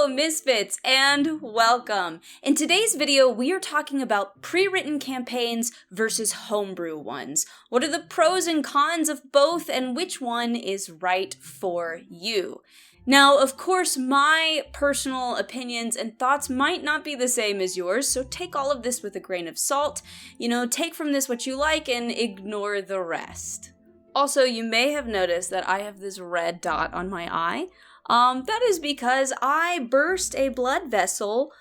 Misfits, and welcome! In today's video, we are talking about pre-written campaigns versus homebrew ones. What are the pros and cons of both, and which one is right for you? Now, of course, my personal opinions and thoughts might not be the same as yours, so take all of this with a grain of salt. Take from this what you like and ignore the rest. Also, you may have noticed that I have this red dot on my eye. That is because I burst a blood vessel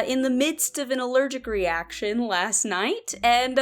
in the midst of an allergic reaction last night, and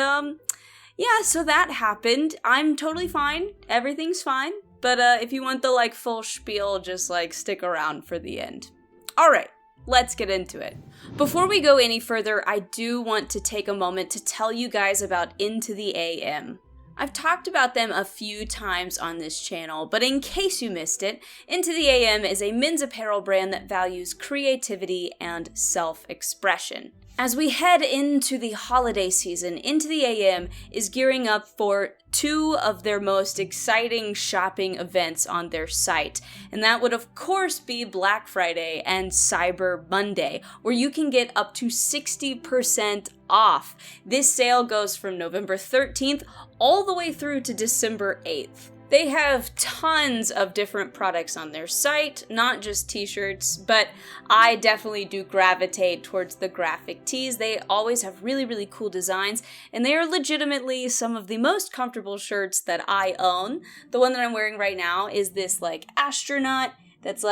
so that happened. I'm totally fine. Everything's fine. But if you want the full spiel, just stick around for the end. Alright, let's get into it. Before we go any further, I do want to take a moment to tell you guys about Into the AM. I've talked about them a few times on this channel, but in case you missed it, Into the AM is a men's apparel brand that values creativity and self-expression. As we head into the holiday season, Into the AM is gearing up for two of their most exciting shopping events on their site. And that would of course be Black Friday and Cyber Monday, where you can get up to 60% off. This sale goes from November 13th all the way through to December 8th. They have tons of different products on their site, not just t-shirts, but I definitely do gravitate towards the graphic tees. They always have really, really cool designs, and they are legitimately some of the most comfortable shirts that I own. The one that I'm wearing right now is this astronaut that's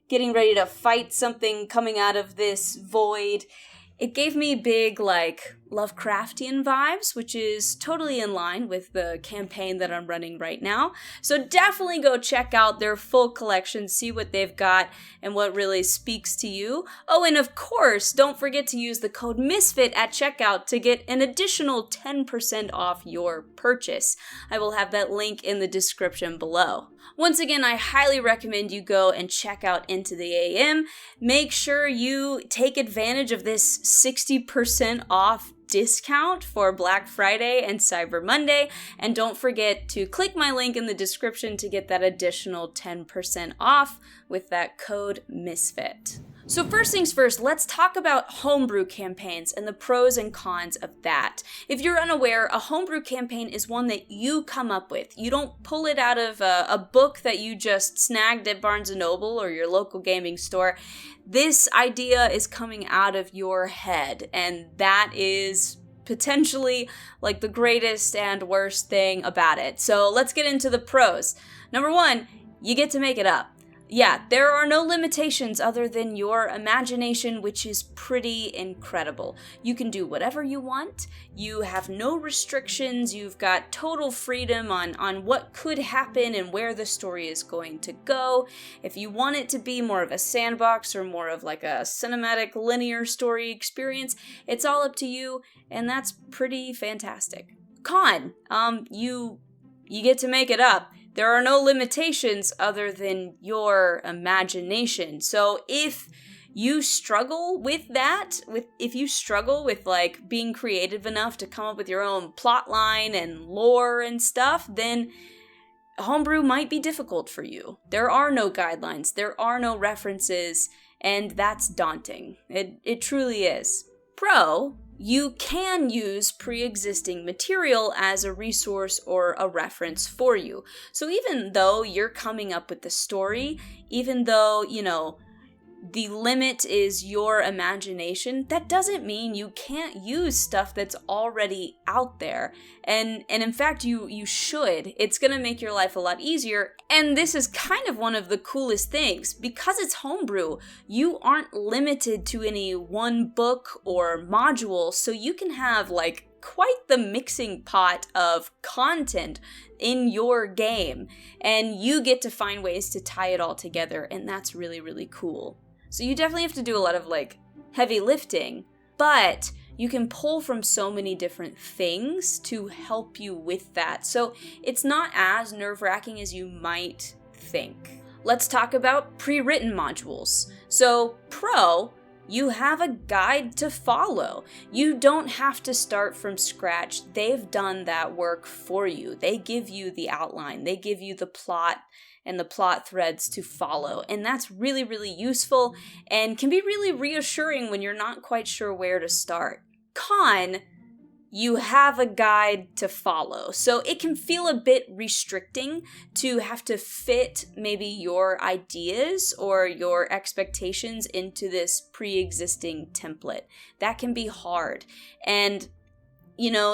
getting ready to fight something coming out of this void. It gave me big, Lovecraftian vibes, which is totally in line with the campaign that I'm running right now. So definitely go check out their full collection, see what they've got, and what really speaks to you. Oh, and of course, don't forget to use the code MISFIT at checkout to get an additional 10% off your purchase. I will have that link in the description below. Once again, I highly recommend you go and check out Into the AM. Make sure you take advantage of this 60% off discount for Black Friday and Cyber Monday, and don't forget to click my link in the description to get that additional 10% off with that code MISFIT. So first things first, let's talk about homebrew campaigns and the pros and cons of that. If you're unaware, a homebrew campaign is one that you come up with. You don't pull it out of a book that you just snagged at Barnes & Noble or your local gaming store. This idea is coming out of your head, and that is potentially the greatest and worst thing about it. So let's get into the pros. Number one, you get to make it up. Yeah, there are no limitations other than your imagination, which is pretty incredible. You can do whatever you want. You have no restrictions. You've got total freedom on what could happen and where the story is going to go. If you want it to be more of a sandbox or more of a cinematic linear story experience, it's all up to you, and that's pretty fantastic. Con, you get to make it up. There are no limitations other than your imagination. So if you struggle with that, if you struggle with being creative enough to come up with your own plot line and lore and stuff, then homebrew might be difficult for you. There are no guidelines, there are no references, and that's daunting. It truly is. Pro, you can use pre-existing material as a resource or a reference for you. So even though you're coming up with the story, even though, the limit is your imagination, that doesn't mean you can't use stuff that's already out there. And in fact, you should. It's gonna make your life a lot easier. And this is kind of one of the coolest things. Because it's homebrew, you aren't limited to any one book or module, so you can have quite the mixing pot of content in your game, and you get to find ways to tie it all together, and that's really, really cool. So you definitely have to do a lot of heavy lifting, but you can pull from so many different things to help you with that. So it's not as nerve-wracking as you might think. Let's talk about pre-written modules. So pro, you have a guide to follow. You don't have to start from scratch. They've done that work for you. They give you the outline. They give you the plot and the plot threads to follow. And that's really, really useful and can be really reassuring when you're not quite sure where to start. Con, you have a guide to follow. So it can feel a bit restricting to have to fit maybe your ideas or your expectations into this pre-existing template. That can be hard. And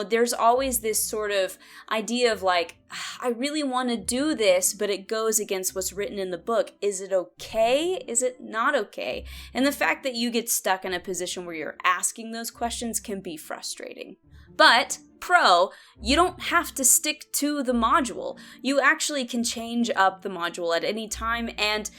there's always this sort of idea of like, I really want to do this, but it goes against what's written in the book. Is it okay? Is it not okay? And the fact that you get stuck in a position where you're asking those questions can be frustrating. But pro, you don't have to stick to the module. You actually can change up the module at any time, and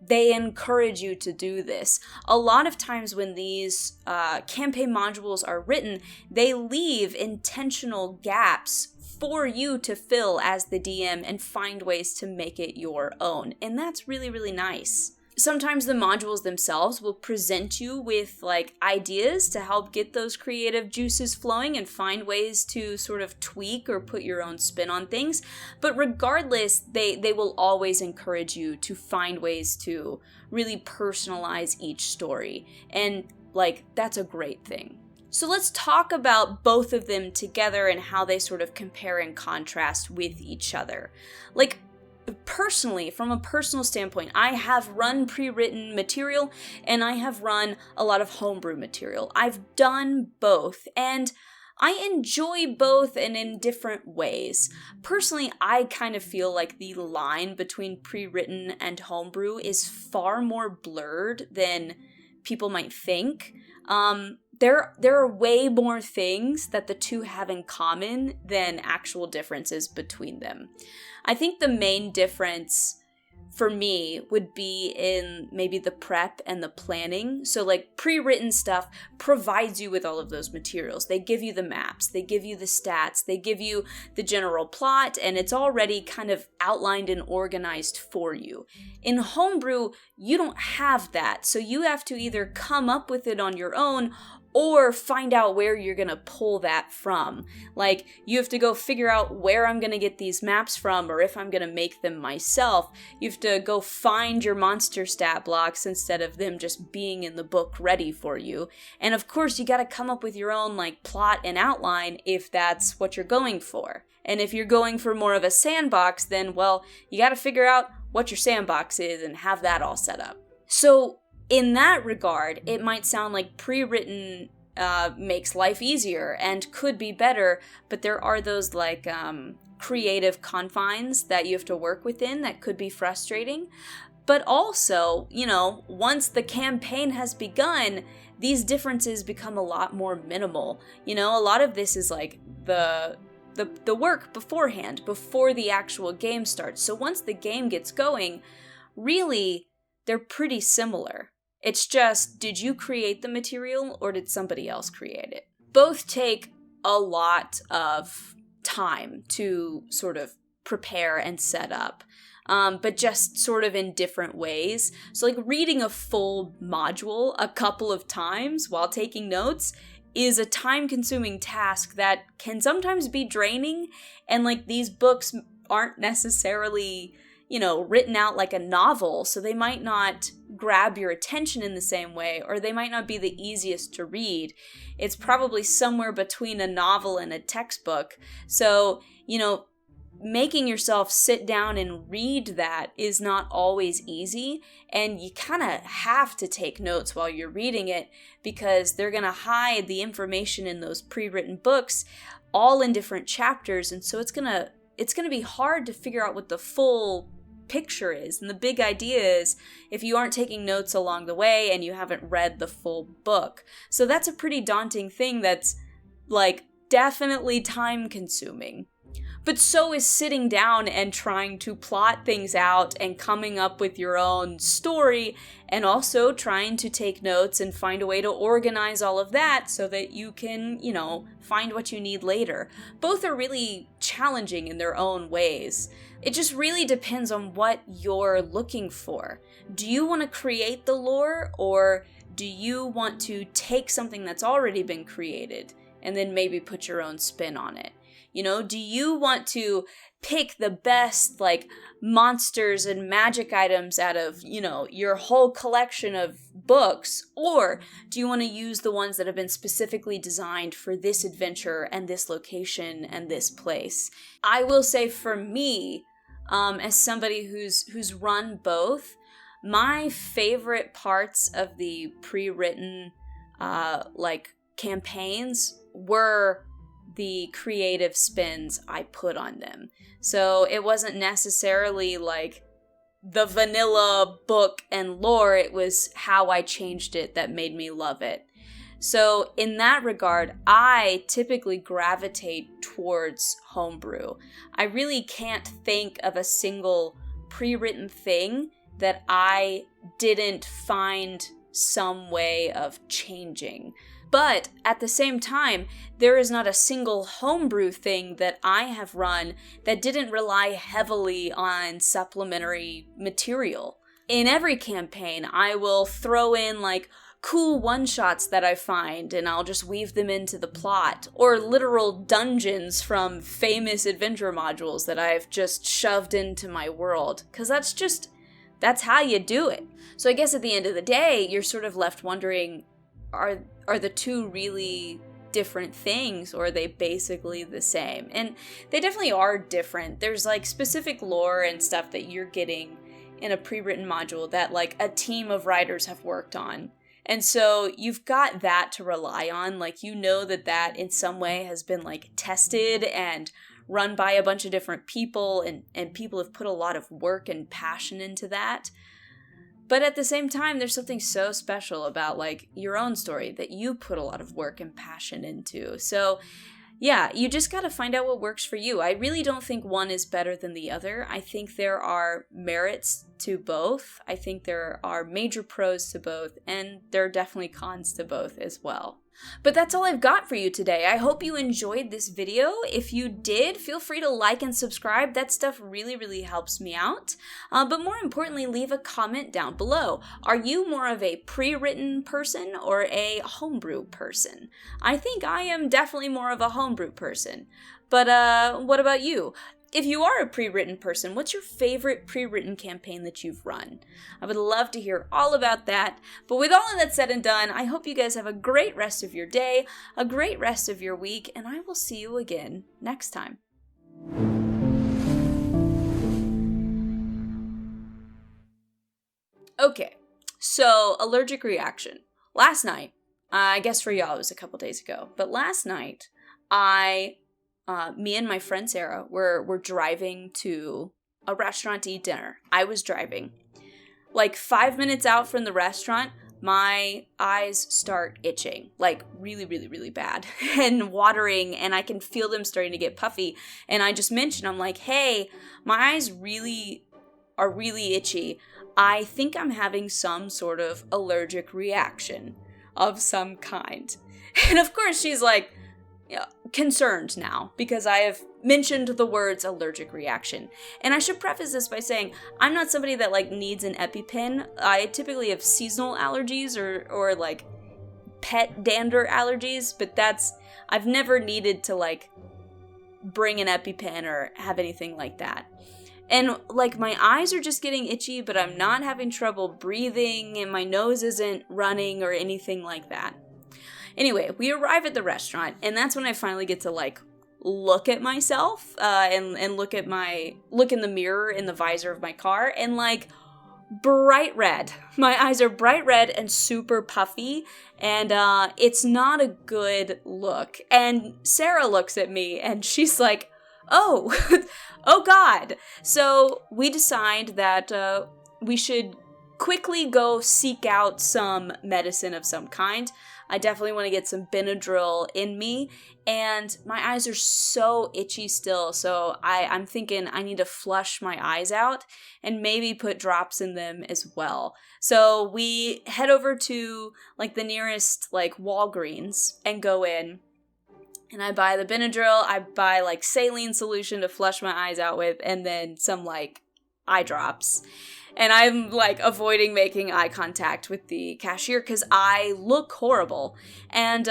they encourage you to do this. A lot of times when these campaign modules are written, they leave intentional gaps for you to fill as the DM and find ways to make it your own. And that's really, really nice. Sometimes the modules themselves will present you with like ideas to help get those creative juices flowing and find ways to sort of tweak or put your own spin on things. But regardless, they will always encourage you to find ways to really personalize each story. And like, that's a great thing. So let's talk about both of them together and how they sort of compare and contrast with each other. Like, personally, from a personal standpoint, I have run pre-written material and I have run a lot of homebrew material. I've done both and I enjoy both and in different ways. Personally, I kind of feel like the line between pre-written and homebrew is far more blurred than people might think. There are way more things that the two have in common than actual differences between them. I think the main difference for me would be in maybe the prep and the planning. So like pre-written stuff provides you with all of those materials. They give you the maps, they give you the stats, they give you the general plot, and it's already kind of outlined and organized for you. In homebrew, you don't have that. So you have to either come up with it on your own or find out where you're gonna pull that from. Like, you have to go figure out where I'm gonna get these maps from, or if I'm gonna make them myself. You have to go find your monster stat blocks instead of them just being in the book ready for you. And of course, you gotta come up with your own, like, plot and outline if that's what you're going for. And if you're going for more of a sandbox, then, well, you gotta figure out what your sandbox is and have that all set up. So, in that regard, it might sound like pre-written makes life easier and could be better, but there are those like creative confines that you have to work within that could be frustrating. But also, once the campaign has begun, these differences become a lot more minimal. A lot of this is like the work beforehand, before the actual game starts. So once the game gets going, really, they're pretty similar. It's just, did you create the material or did somebody else create it? Both take a lot of time to sort of prepare and set up, but just sort of in different ways. So like reading a full module a couple of times while taking notes is a time-consuming task that can sometimes be draining, and like these books aren't necessarily written out like a novel, so they might not grab your attention in the same way, or they might not be the easiest to read. It's probably somewhere between a novel and a textbook. So, making yourself sit down and read that is not always easy, and you kind of have to take notes while you're reading it because they're going to hide the information in those pre-written books all in different chapters, and so it's going to be hard to figure out what the full picture is. And the big idea is if you aren't taking notes along the way and you haven't read the full book. So that's a pretty daunting thing that's like definitely time consuming. But so is sitting down and trying to plot things out and coming up with your own story, and also trying to take notes and find a way to organize all of that so that you can, find what you need later. Both are really challenging in their own ways. It just really depends on what you're looking for. Do you want to create the lore, or do you want to take something that's already been created and then maybe put your own spin on it? You know, do you want to pick the best, like, monsters and magic items out of, you know, your whole collection of books? Or do you want to use the ones that have been specifically designed for this adventure and this location and this place? I will say for me, as somebody who's run both, my favorite parts of the pre-written, campaigns were the creative spins I put on them. So it wasn't necessarily like the vanilla book and lore, it was how I changed it that made me love it. So in that regard, I typically gravitate towards homebrew. I really can't think of a single pre-written thing that I didn't find some way of changing. But at the same time, there is not a single homebrew thing that I have run that didn't rely heavily on supplementary material. In every campaign, I will throw in like cool one-shots that I find, and I'll just weave them into the plot, or literal dungeons from famous adventure modules that I've just shoved into my world, because that's how you do it. So I guess at the end of the day, you're sort of left wondering, are the two really different things, or are they basically the same? And they definitely are different. There's like specific lore and stuff that you're getting in a pre-written module that like a team of writers have worked on. And so you've got that to rely on. Like, you know that in some way has been like tested and run by a bunch of different people, and people have put a lot of work and passion into that. But at the same time, there's something so special about like your own story that you put a lot of work and passion into. So yeah, you just got to find out what works for you. I really don't think one is better than the other. I think there are merits to both. I think there are major pros to both, and there are definitely cons to both as well. But that's all I've got for you today. I hope you enjoyed this video. If you did, feel free to like and subscribe. That stuff really, really helps me out. But more importantly, leave a comment down below. Are you more of a pre-written person or a homebrew person? I think I am definitely more of a homebrew person. But what about you? If you are a pre-written person, what's your favorite pre-written campaign that you've run? I would love to hear all about that. But with all of that said and done, I hope you guys have a great rest of your day, a great rest of your week, and I will see you again next time. Okay, so allergic reaction. Last night, I guess for y'all it was a couple days ago, but last night, me and my friend Sarah were driving to a restaurant to eat dinner. I was driving. Like 5 minutes out from the restaurant, my eyes start itching, like really, really, really bad, and watering, and I can feel them starting to get puffy. And I just mentioned, I'm like, hey, my eyes are really itchy. I think I'm having some sort of allergic reaction of some kind. And of course she's like, concerned now because I have mentioned the words allergic reaction. And I should preface this by saying I'm not somebody that like needs an EpiPen. I typically have seasonal allergies or like pet dander allergies, but I've never needed to like bring an EpiPen or have anything like that. And like my eyes are just getting itchy, but I'm not having trouble breathing and my nose isn't running or anything like that. Anyway, we arrive at the restaurant, and that's when I finally get to, like, look at myself, and look in the mirror in the visor of my car, and, like, bright red. My eyes are bright red and super puffy, and, it's not a good look. And Sarah looks at me, and she's like, oh, oh God. So we decide that, we should quickly go seek out some medicine of some kind. I definitely want to get some Benadryl in me, and my eyes are so itchy still, so I'm thinking I need to flush my eyes out and maybe put drops in them as well. So we head over to like the nearest like Walgreens and go in, and I buy the Benadryl, I buy like saline solution to flush my eyes out with, and then some like eye drops. And I'm, like, avoiding making eye contact with the cashier because I look horrible. And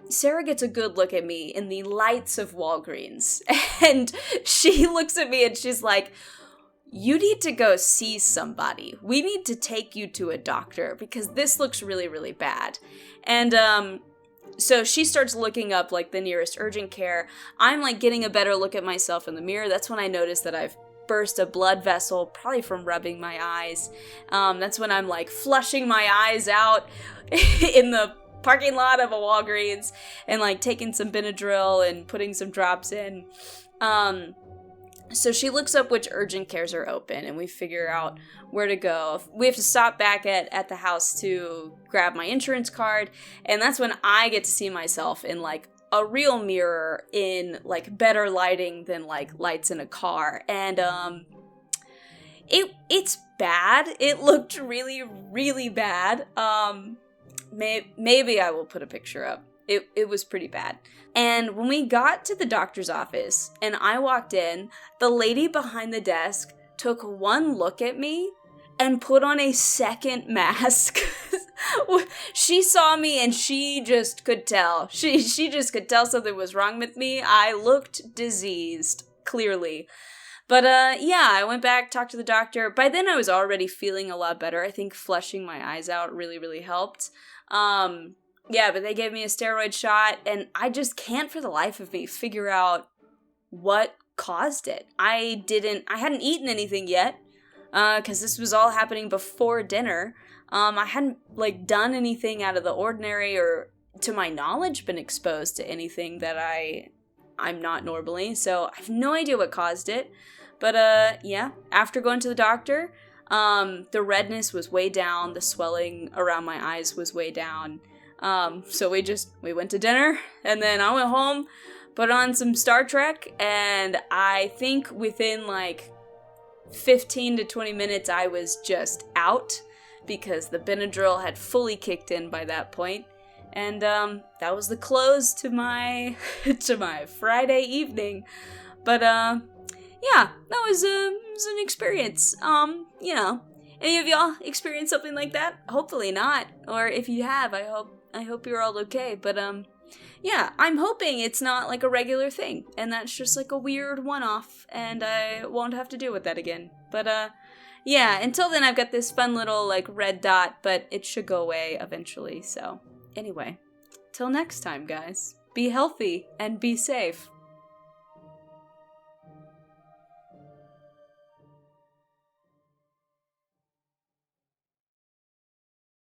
Sarah gets a good look at me in the lights of Walgreens. And she looks at me and she's like, you need to go see somebody. We need to take you to a doctor because this looks really, really bad. And so she starts looking up, like, the nearest urgent care. I'm, like, getting a better look at myself in the mirror. That's when I notice that I've burst a blood vessel, probably from rubbing my eyes. That's when I'm, like, flushing my eyes out in the parking lot of a Walgreens and, like, taking some Benadryl and putting some drops in. So she looks up which urgent cares are open, and we figure out where to go. We have to stop back at the house to grab my insurance card, and that's when I get to see myself in, like, a real mirror in, like, better lighting than, like, lights in a car. And it's bad. It looked really, really bad. Maybe I will put a picture up. It was pretty bad. And when we got to the doctor's office and I walked in, the lady behind the desk took one look at me and put on a second mask. She saw me and she just could tell. She just could tell something was wrong with me. I looked diseased, clearly. But yeah, I went back, talked to the doctor. By then I was already feeling a lot better. I think flushing my eyes out really, really helped. Yeah, but they gave me a steroid shot, and I just can't for the life of me figure out what caused it. I hadn't eaten anything yet, because this was all happening before dinner. I hadn't, like, done anything out of the ordinary or, to my knowledge, been exposed to anything that I'm not normally, so I have no idea what caused it. But, yeah, after going to the doctor, the redness was way down, the swelling around my eyes was way down. So we went to dinner, and then I went home, put on some Star Trek, and I think within, like, 15 to 20 minutes, I was just out, because the Benadryl had fully kicked in by that point. And, that was the close to my, to my Friday evening. But, yeah, that was an experience. You know, any of y'all experienced something like that? Hopefully not. Or if you have, I hope you're all okay. But, yeah, I'm hoping it's not, like, a regular thing, and that's just, like, a weird one-off, and I won't have to deal with that again. But, yeah, until then I've got this fun little, like, red dot, but it should go away eventually, so anyway, till next time, guys, be healthy and be safe.